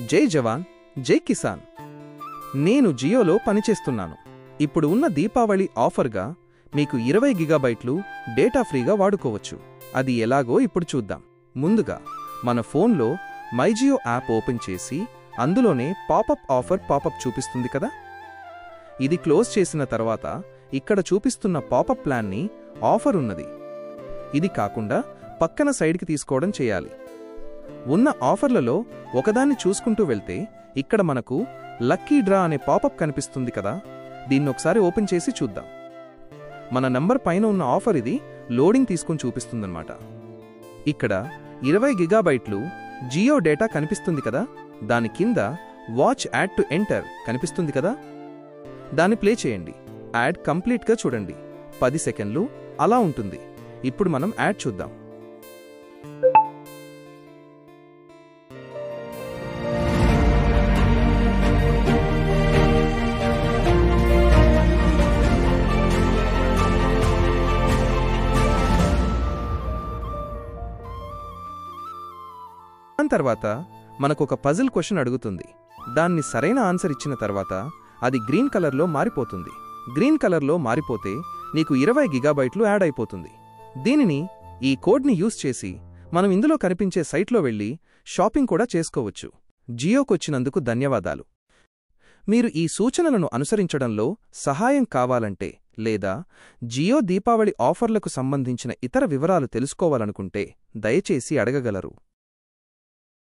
జై జవాన్ జై కిసాన్. నేను జియోలో పనిచేస్తున్నాను. ఇప్పుడు ఉన్న దీపావళి ఆఫర్గా మీకు 20 గిగాబైట్లు డేటా ఫ్రీగా వాడుకోవచ్చు. అది ఎలాగో ఇప్పుడు చూద్దాం. ముందుగా మన ఫోన్లో మైజియో యాప్ ఓపెన్ చేసి అందులోనే పాపప్ ఆఫర్ పాపప్ చూపిస్తుంది కదా, ఇది క్లోజ్ చేసిన తర్వాత ఇక్కడ చూపిస్తున్న పాపప్ ప్లాన్ని ఆఫర్ ఉన్నది ఇది కాకుండా పక్కన సైడ్కి తీసుకోవడం చేయాలి. ఉన్న ఆఫర్లలో ఒకదాన్ని చూసుకుంటూ వెళ్తే ఇక్కడ మనకు లక్కీ డ్రా అనే పాపప్ కనిపిస్తుంది కదా, దీన్నొకసారి ఓపెన్ చేసి చూద్దాం. మన నంబర్ పైన ఉన్న ఆఫర్ ఇది లోడింగ్ తీసుకుని చూపిస్తుందన్నమాట. ఇక్కడ 20 గిగాబైట్లు జియో డేటా కనిపిస్తుంది కదా, దాని కింద వాచ్ యాడ్ టు ఎంటర్ కనిపిస్తుంది కదా, దాన్ని ప్లే చేయండి. యాడ్ కంప్లీట్గా చూడండి, 10 సెకండ్లు అలా ఉంటుంది. ఇప్పుడు మనం యాడ్ చూద్దాం. తర్వాత మనకొక పజిల్ క్వశ్చన్ అడుగుతుంది. దాన్ని సరైన ఆన్సర్ ఇచ్చిన తర్వాత అది గ్రీన్ కలర్లో మారిపోతుంది. గ్రీన్ కలర్లో మారిపోతే నీకు 20 గిగాబైట్లు యాడ్ అయిపోతుంది. దీనిని ఈ కోడ్ని యూజ్ చేసి మనం ఇందులో కనిపించే సైట్లో వెళ్ళి షాపింగ్ కూడా చేసుకోవచ్చు. జియోకొచ్చినందుకు ధన్యవాదాలు. మీరు ఈ సూచనలను అనుసరించడంలో సహాయం కావాలంటే లేదా జియో దీపావళి ఆఫర్లకు సంబంధించిన ఇతర వివరాలు తెలుసుకోవాలనుకుంటే దయచేసి అడగగలరు.